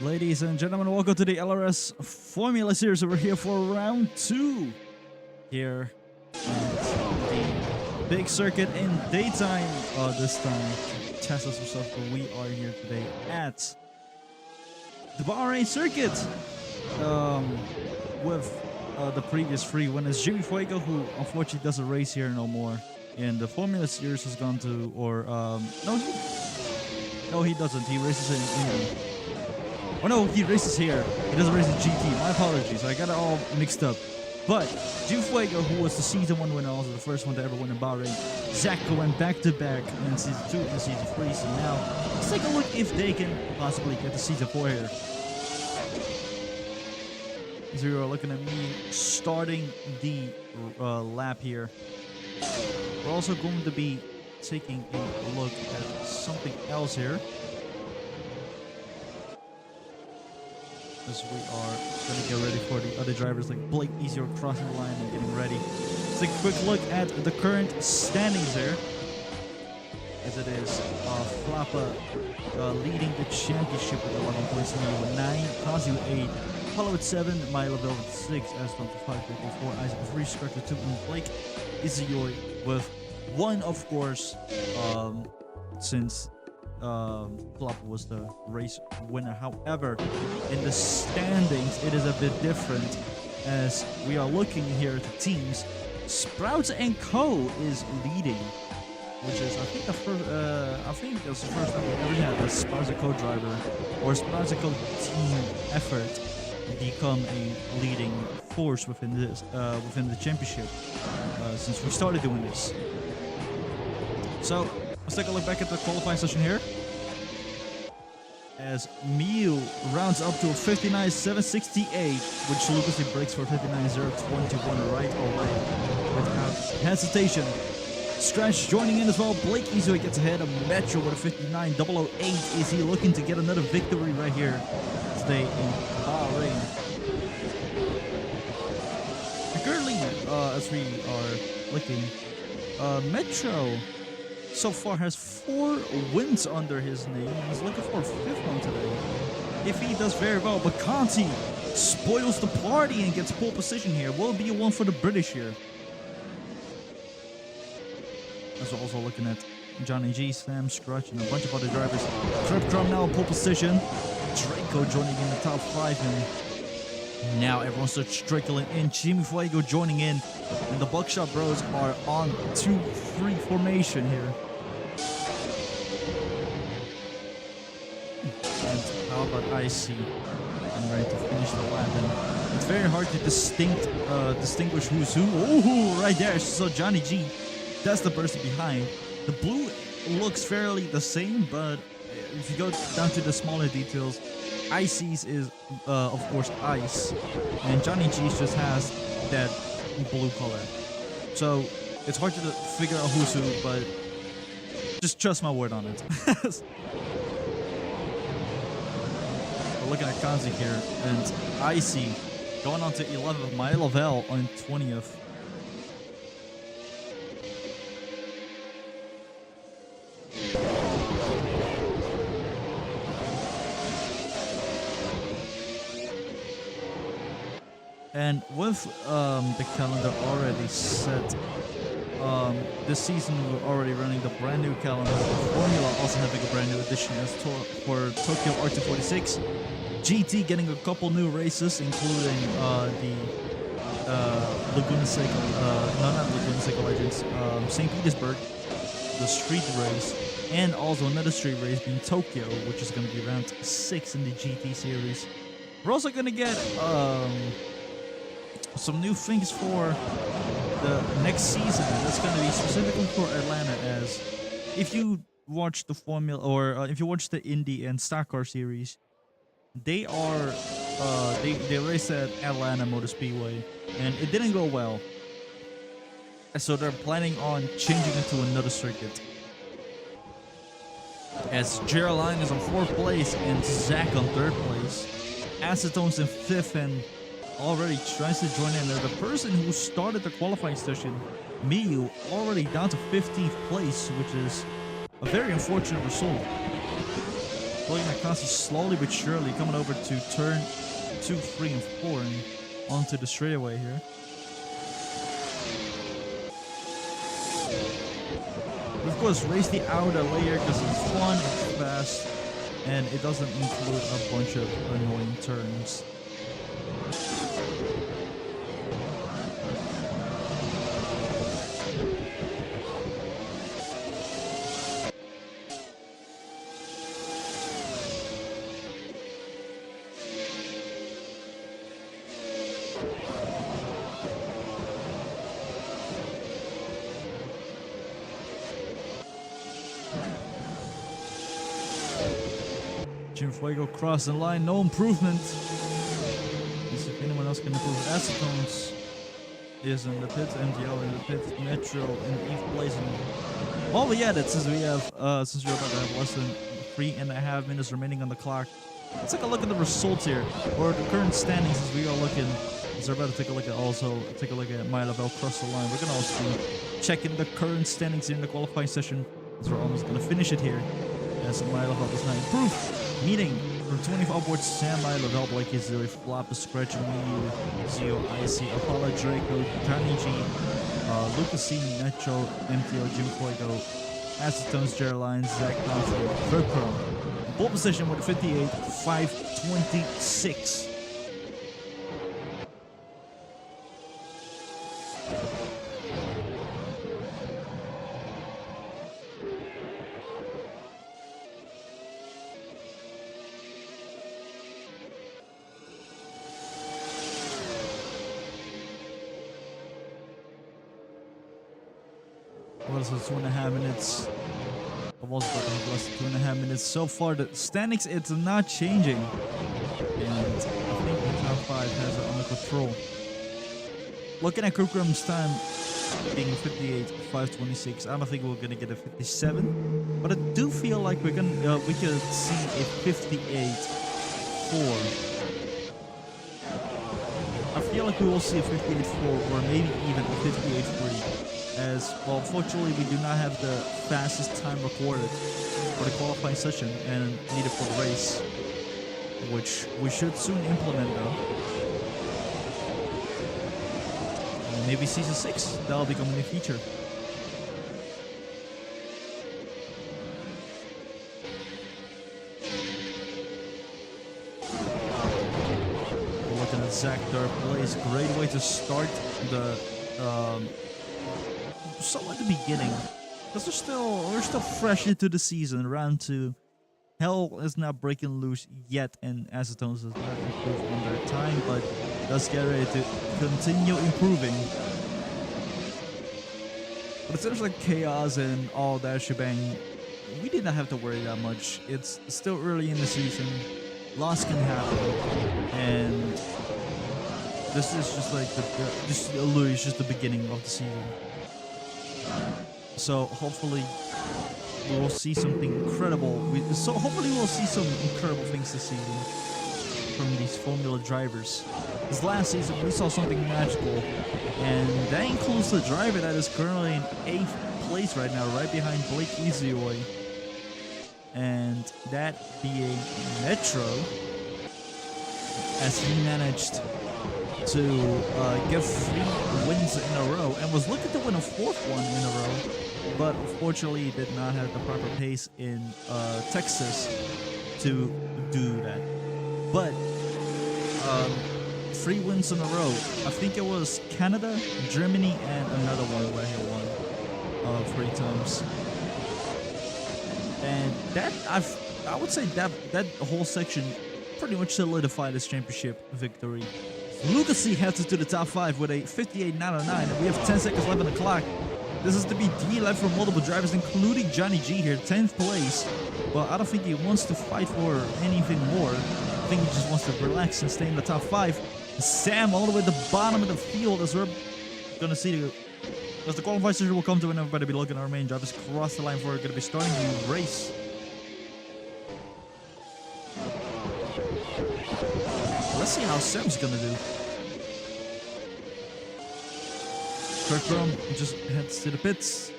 Ladies and gentlemen, welcome to the LRS Formula series. We're here for round 2 here at the big circuit in daytime this time. Test us yourself, but we are here today at the Bahrain circuit with the previous 3 winners. Jimmy Fuego, who unfortunately doesn't race here no more, and the Formula series has gone to, no, he doesn't. He races in England. Oh no, he races here. He doesn't race in GT. My apologies. I got it all mixed up. But Jim Fuego, who was the season 1 winner, also the first one to ever win in Bahrain. Zach went back-to-back in season 2 and season 3. So now let's take a look if they can possibly get to season 4 here. So you're looking at me starting the lap here. We're also going to be taking a look at something else here, as we are going to get ready for the other drivers like Blake Easier crossing the line and getting ready. Let's take a quick look at the current standings here, as it is Flappa leading the championship with 11 points, Milo with 9, Kazi with 8, Apollo with 7, Milo with 6, Aston with 5, Vic with 4, Isaac with 3, Scarter with 2, and Blake Easier with 1, of course, since Flopper was the race winner. However, in the standings, it is a bit different, as we are looking here at the teams. Sprouts and Co. is leading, which is, I think, that's the first time we ever had a Sprouts and Co. driver or Sprouts and Co. team effort become a leading force within this within the championship since we started doing this. So let's take a look back at the qualifying session here, as Miu rounds up to a 59.768, which Lucas breaks for 59.021 right away without hesitation. Scratch joining in as well. Blake easily gets ahead of Metro with a 59.008. Is he looking to get another victory right here today in Bahrain? And currently, as we are looking, Metro so far has 4 wins under his name. He's looking for a 5th one today, if he does very well. But Conti spoils the party and gets pole position here. Will be a one for the British here. As we're also looking at Johnny G, Sam, Scratch, and a bunch of other drivers. Trip now in pole position. Draco joining in the top 5, and now everyone starts trickling in. Jimmy Fuego joining in, and the Buckshot Bros are on 2-3 formation here. And how about IC? I'm ready to finish the lap, and it's very hard to distinguish who's who. Oh, right there. So Johnny G, that's the person behind. The blue looks fairly the same, but if you go down to the smaller details, IC's is, of course, ice, and Johnny G's just has that blue color. So it's hard to figure out who's who, but just trust my word on it. We're looking at Kanzi here, and Icy going on to 11th, My Lavelle on 20th. And with the calendar already set, this season we're already running the brand new calendar. Formula also having a brand new addition as for Tokyo R246. GT getting a couple new races, including the Laguna Seca, not Laguna Seca Legends, St. Petersburg, the street race, and also another street race being Tokyo, which is going to be round 6 in the GT series. We're also going to get some new things for the next season. That's going to be specifically for Atlanta, as if you watch the Formula, or if you watch the Indy and Stock Car series, they are they raced at Atlanta Motor Speedway and it didn't go well, so they're planning on changing it to another circuit, as Geraldine is on 4th place and Zach on 3rd place. Acetone's in 5th and already tries to join in. The person who started the qualifying session, Miyu, already down to 15th place, which is a very unfortunate result. Logan Nakasi slowly but surely coming over to turn 2, 3, and 4 and onto the straightaway here. But of course, race the outer layer because it's fun, it's fast, and it doesn't include a bunch of annoying turns. Fuego crossing the line, no improvement. Let's see if anyone else can improve. Acetones is in the pits, MDL in the pits, Metro in Eve blazing. All we added since we have since we're about to have less than 3.5 minutes remaining on the clock. Let's take a look at the results here, or the current standings as we are looking. As we're about to take a look at my level across the line. We're gonna also be checking the current standings here in the qualifying session, as we're almost gonna finish it here. As my level does not improve. Meaning from 20 upwards, Sam, my level, Blake is really flop, Scratch, me, Zio, IC, Apollo, Draco, Tiny G, Lucas C, Metro, MTO, Jim Fuego, Acetones, Geraldine, Zach Thompson, Vercrom. Pole position with 58, 526. Well, so 2.5 minutes. Almost less than 2.5 minutes. So far, the standings, it's not changing. And I think the top 5 has it under control. Looking at Kukrum's time being 58, 526. I don't think we're gonna get a 57. But I do feel like we could see a 58, 4. I feel like we will see a 58, 4 or maybe even a 58, 3. As well, unfortunately, we do not have the fastest time recorded for the qualifying session and needed for the race, which we should soon implement though. And maybe season 6, that'll become a new feature. We're looking at Zach third place, great way to start the somewhat the beginning, because we're still fresh into the season. Round 2, hell is not breaking loose yet, and Acetones does not improve on their time, but does get ready to continue improving. But it seems like chaos and all that shebang, we did not have to worry that much. It's still early in the season, loss can happen, and this is just like just the beginning of the season. So hopefully we will see something incredible. Hopefully we'll see some incredible things this season from these Formula drivers. This last season we saw something magical, and that includes the driver that is currently in 8th place right now, right behind Blake Easioy, and that being Metro, as he managed to get 3 wins in a row and was looking to win a 4th one in a row, but unfortunately did not have the proper pace in Texas to do that. But 3 wins in a row. I think it was Canada, Germany, and another one where he won 3 times. And that I would say that whole section pretty much solidified his championship victory. Lucas C heads into the top 5 with a 58.909, and we have 10 seconds left on the clock. This is to be D-led for multiple drivers, including Johnny G here, 10th place. But I don't think he wants to fight for anything more. I think he just wants to relax and stay in the top 5. Sam all the way at the bottom of the field, as we're going to see as the qualifying session will come to an end. Everybody be looking at our main drivers cross the line for we're going to be starting the race. Let's see how Sam's gonna do. Kirkrum just heads to the pits.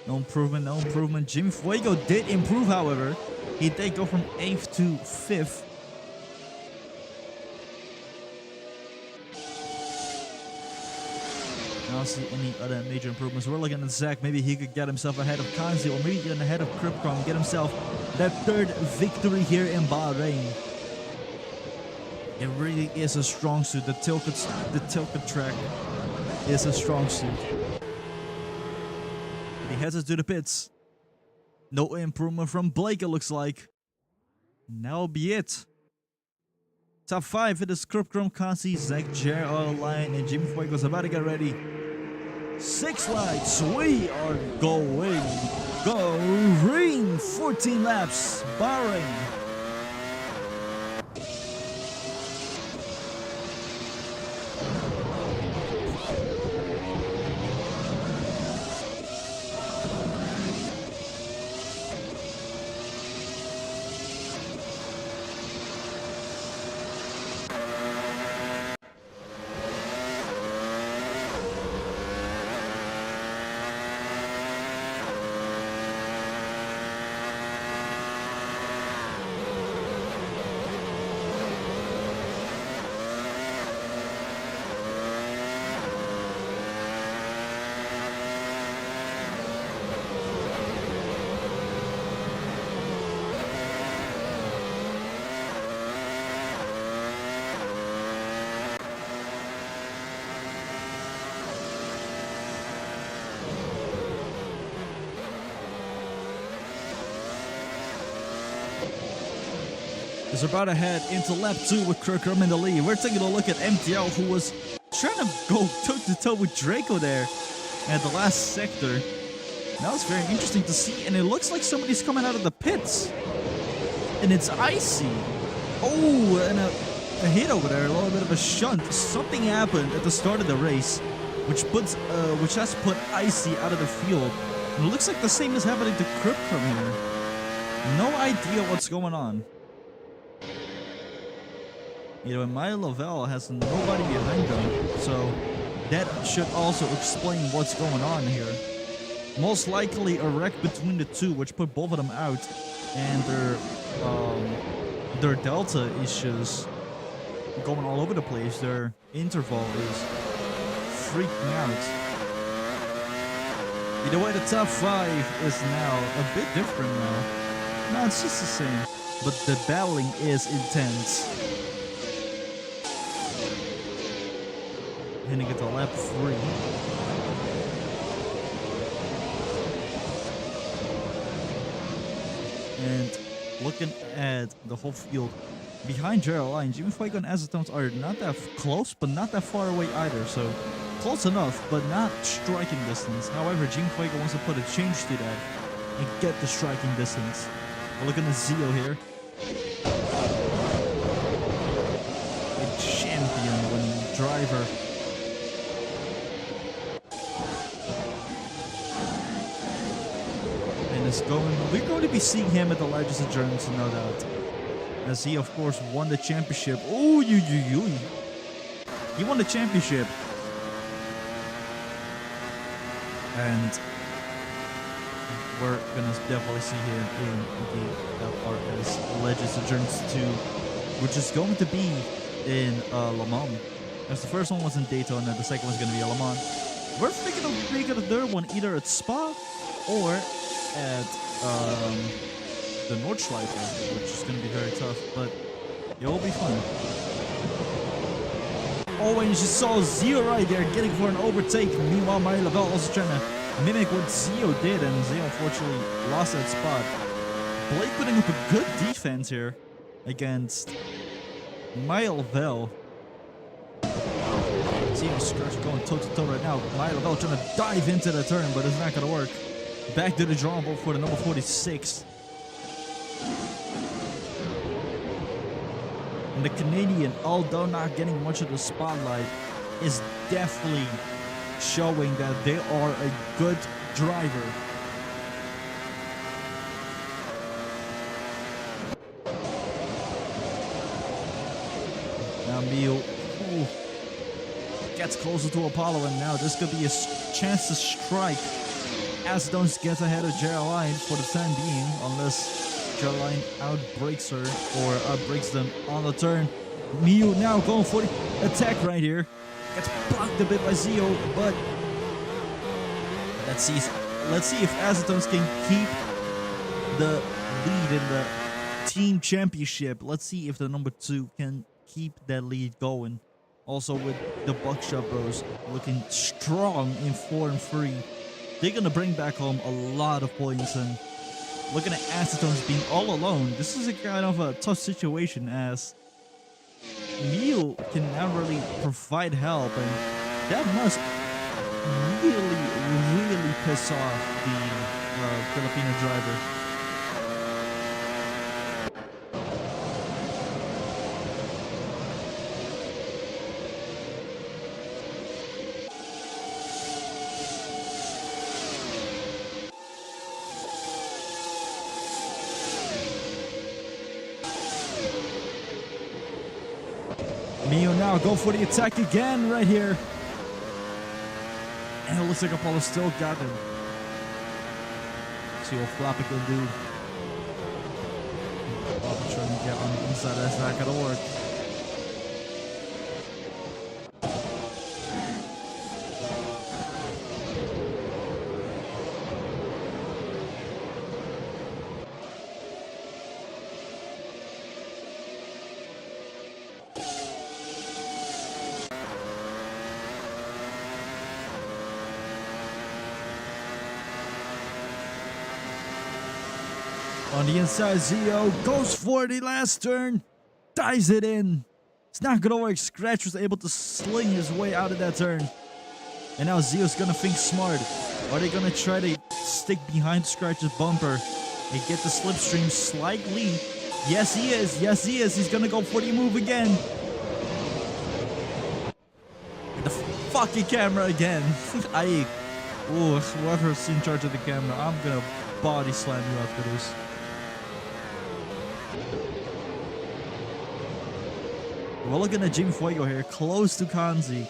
No improvement, no improvement. Jimmy Fuego did improve, however. He did go from 8th to 5th. I don't see any other major improvements. We're looking at Zach. Maybe he could get himself ahead of Kanzi, or maybe get ahead of Kripkrom, get himself that 3rd victory here in Bahrain. It really is a strong suit. The tilted track is a strong suit. But he heads us to the pits. No improvement from Blake, it looks like. And that'll be it. Top 5, it is Kripkrom, Kanzi, Zach, Jer, Oil Lion, and Jimmy Fuego's about to get ready. 6 lights, we are going. Go ring, 14 laps, Bahrain. Is about to head into lap 2 with Kripkrom in the lead. We're taking a look at MTL, who was trying to go toe-to-toe with Draco there at the last sector. That was very interesting to see, and it looks like somebody's coming out of the pits. And it's Icy. Oh, and a hit over there, a little bit of a shunt. Something happened at the start of the race, which has put Icy out of the field. And it looks like the same is happening to Kripkrom here. No idea what's going on. You know, Maya Lavelle has nobody behind them, so that should also explain what's going on here. Most likely a wreck between the two, which put both of them out, and their delta is just going all over the place. Their interval is freaking out. Either way, the top 5 is now a bit different now. No, it's just the same, but the battling is intense. Hitting it to lap 3. And looking at the whole field, behind Gerald Line, Jimmy Fuego and Azatones are not that close, but not that far away either. So close enough, but not striking distance. However, Jimmy Fuego wants to put a change to that and get the striking distance. We're looking at Zio here. A champion-winning driver. We're going to be seeing him at the largest endurance, no doubt. As he, of course, won the championship. Oh, he won the championship. And we're going to definitely see him in the LRS Legends Endurance 2, which is going to be in Le Mans. As the first one was in Daytona, the second one's going to be at Le Mans. We're thinking of making a third one either at Spa or at the Nordschleife, which is going to be very tough, but it will be fun. Oh, and you just saw Zio right there getting for an overtake. Meanwhile, Mario Lavelle also trying to mimic what Zio did, and Zio unfortunately lost that spot. Blake putting up a good defense here against Mario Lavelle. Zio's going toe-to-toe right now. Mario Lavelle trying to dive into the turn, but it's not going to work. Back to the drawing board for the number 46. And the Canadian, although not getting much of the spotlight, is definitely showing that they are a good driver. Now Mio gets closer to Apollo, and now this could be a chance to strike Acedones gets ahead of Geraldine for the time being, unless Geraldine outbreaks her or outbreaks them on the turn. Mew now going for the attack right here. Gets blocked a bit by Zio, but let's see if Acedones can keep the lead in the team championship. Let's see if the number 2 can keep that lead going. Also with the Buckshot Bros looking strong in 4 and 3. They're gonna bring back home a lot of points, and looking at Acedones being all alone, this is a kind of a tough situation as Mew can now really provide help, and that must really piss off the Filipino driver. Mew now go for the attack again right here. And it looks like Apollo still got him. See what Floppy can do. Floppy trying to get on the inside. That's not gonna work. On the inside, Zio goes for the last turn, dives it in. It's not gonna work. Scratch was able to sling his way out of that turn. And now Zio's gonna think smart. Are they gonna try to stick behind Scratch's bumper and get the slipstream slightly? Yes, he is. Yes, he is. He's gonna go for the move again. The fucking camera again. Whoever's in charge of the camera, I'm gonna body slam you after this. We're looking at Jim Fuego here, close to Kanzi.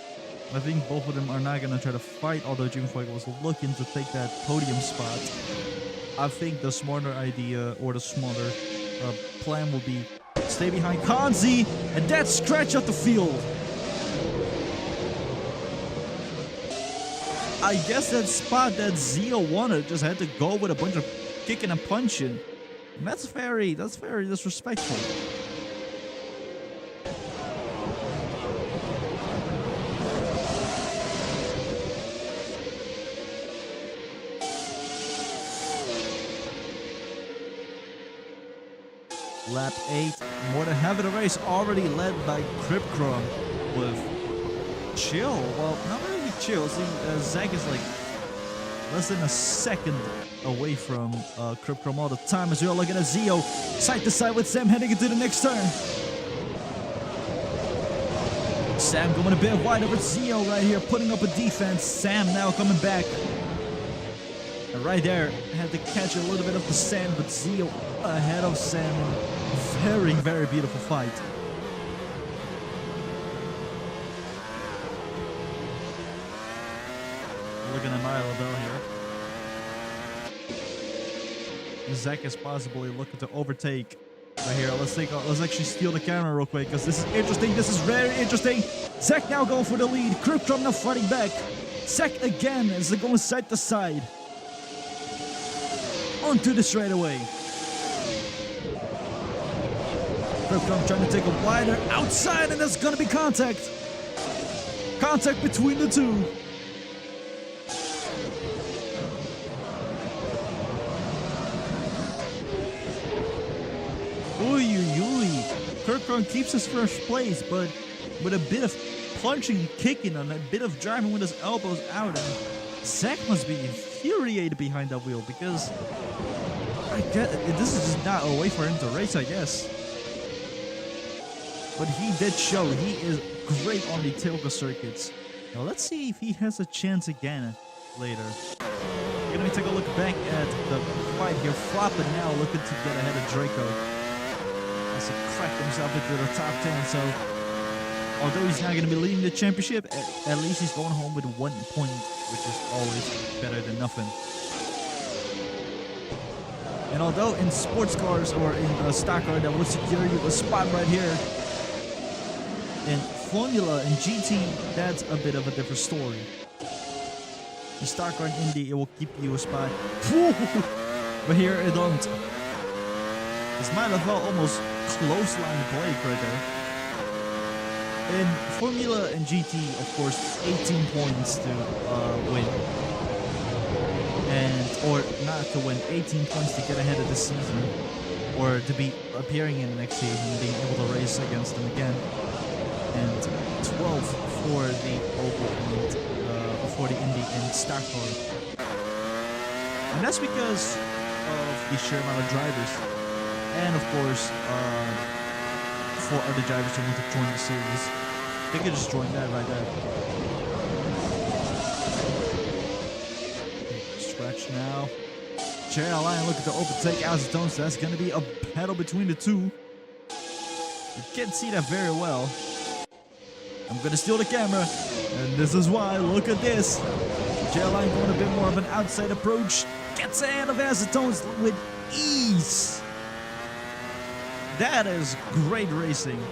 I think both of them are not going to try to fight, although Jim Fuego was looking to take that podium spot. I think the smarter idea, or the smarter plan will be stay behind Kanzi, and that's Scratch up the field. I guess that spot that Zio wanted just had to go with a bunch of kicking and punching. And that's very disrespectful. Lap 8, more than half of the race already led by Cryptcrom with chill. Well, not really chill. See, Zach is like less than a second away from Cryptcrom all the time as we are looking at Zio side to side with Sam heading into the next turn. Sam going a bit wide over Zio right here, putting up a defense. Sam now coming back. And right there, had to catch a little bit of the sand, but Zio ahead of Sam. Very, very beautiful fight. Looking at Milo Bell here. Zach is possibly looking to overtake right here. Let's actually steal the camera real quick because this is interesting. This is very interesting. Zach now going for the lead. Cryptcrom now fighting back. Zach again as they're going side to side. Onto the straightaway. Cryptcrom trying to take a wider outside, and there's gonna be contact. Contact between the two. Cryptcrom keeps his first place, but with a bit of punching and kicking and a bit of driving with his elbows out. And Zach must be infuriated behind that wheel because this is just not a way for him to race, I guess. But he did show he is great on the Tilka circuits. Now let's see if he has a chance again later. We're gonna take a look back at the fight here. Flopping now looking to get ahead of Draco. As he cracked himself into the top 10, so although he's not gonna be leading the championship, at least he's going home with 1 point, which is always better than nothing. And although in sports cars or in a stock car that would secure you a spot right here, in Formula and GT, that's a bit of a different story. In stock car and Indy, it will keep you a spot. But here it don't. This might have well almost clothesline Blake right there. In Formula and GT, of course, 18 points to win. Or not to win, 18 points to get ahead of the season. Or to be appearing in the next season and being able to race against them again. And 12 for the Opel and for the Indy and stock car. And that's because of the sheer amount of drivers. And of course, for other drivers who want to join the series, they could just join that right there. Scratch now. Cherry line, look at the overtake acetone, so that's going to be a battle between the two. You can't see that very well. I'm going to steal the camera, and this is why. Look at this. Cherry line going a bit more of an outside approach. Gets ahead of acetones with ease. That is great racing.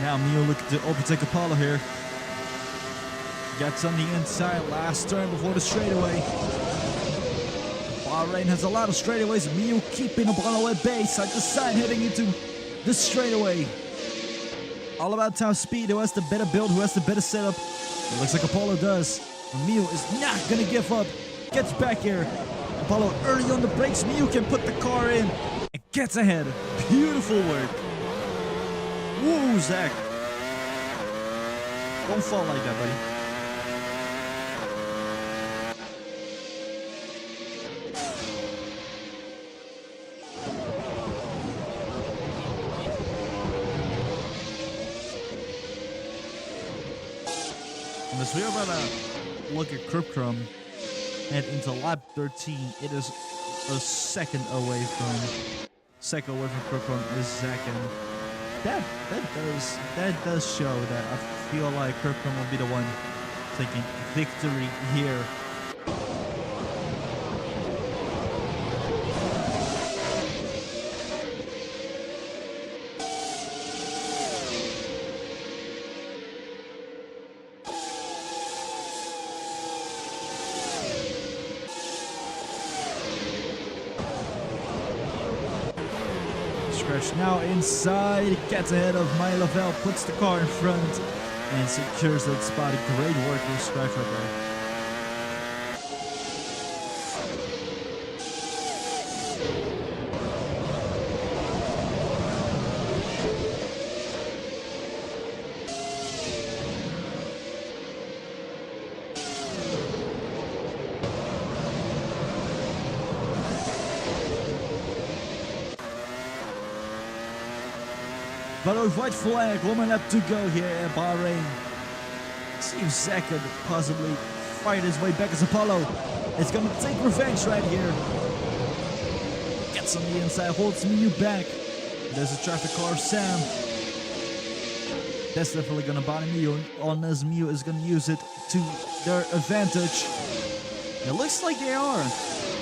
Now Mio looking to overtake Apollo here. Gets on the inside, last turn before the straightaway. Bahrain has a lot of straightaways. Mio keeping Apollo at bay, side to side, heading into the straightaway. All about top speed. Who has the better build? Who has the better setup? It looks like Apollo does. But Mio is not gonna give up. Gets back here. Apollo early on the brakes. Mio can put the car in and gets ahead. Beautiful work. Woo, Zach. Don't fall like that, buddy. And as we are about to look at Kripkram and into lap 13, it is a second away from Kripkram is Zach, and that does show that I feel like Kripkram will be the one taking victory here. Now inside, gets ahead of Lavelle, puts the car in front, and secures that spot. Great work with Scratch right there. But a white flag, 1 lap to go here at Bahrain. See if Zach could possibly fight his way back as Apollo. It's gonna take revenge right here. Gets on the inside, holds Miu back. There's a traffic car of Sam. That's definitely gonna bother Miu, unless Miu is gonna use it to their advantage. It looks like they are.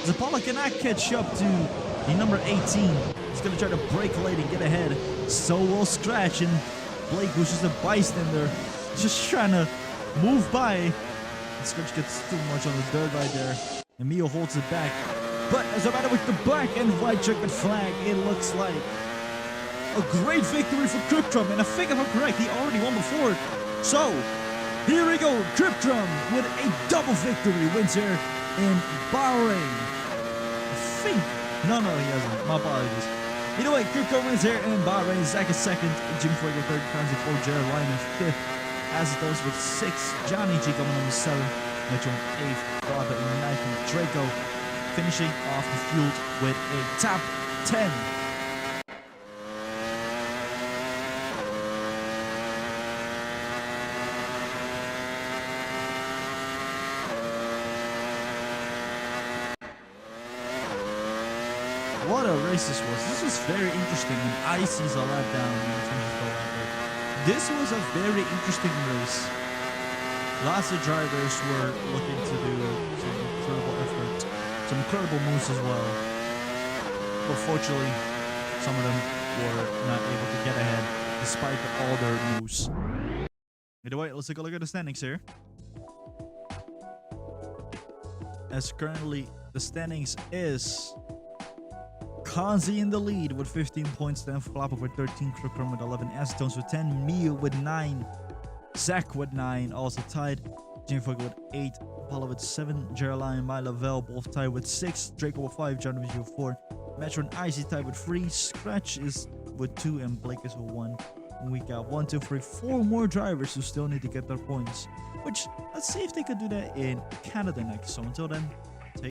As Apollo cannot catch up to the number 18. He's gonna try to break late and get ahead. So will Scratch, and Blake, who's just a bystander, just trying to move by. And Scratch gets too much on the dirt right there. And Mio holds it back. But as a matter with the black and white checkered flag, it looks like a great victory for Kripkram. And I think if I'm correct, he already won before. So here we go. Kripkram with a double victory wins here in Bahrain. I think. No, he hasn't. My apologies. Either way, Kripkram wins here in Bahrain. Zach is second, Jim Fuego third, Francie 4, Jared Lyman fifth, Acetos with 6, Johnny G coming on the 7th, Mitchell in 8th, Robert in 9th, and Draco finishing off the field with a top 10. What a race this was. This was very interesting, and Icy's a lap down in terms of the lap. This was a very interesting race. Lots of drivers were looking to do some incredible effort, some incredible moves as well. But fortunately, some of them were not able to get ahead despite all their moves. Either way, let's take a look at the standings here. As currently the standings is Kazi in the lead with 15 points, then Flopper with 13, Crooker with 11, Acetones with 10, Mio with 9, Zach with 9, also tied, Jimfog with 8, Apollo with 7, Geraldine, My Lavelle both tied with 6, Draco with 5, John with 4, Metro and Icy tied with 3, Scratch is with 2, and Blake is with 1. And we got 1, 2, 3, 4 more drivers who still need to get their points, which let's see if they could do that in Canada next. So until then,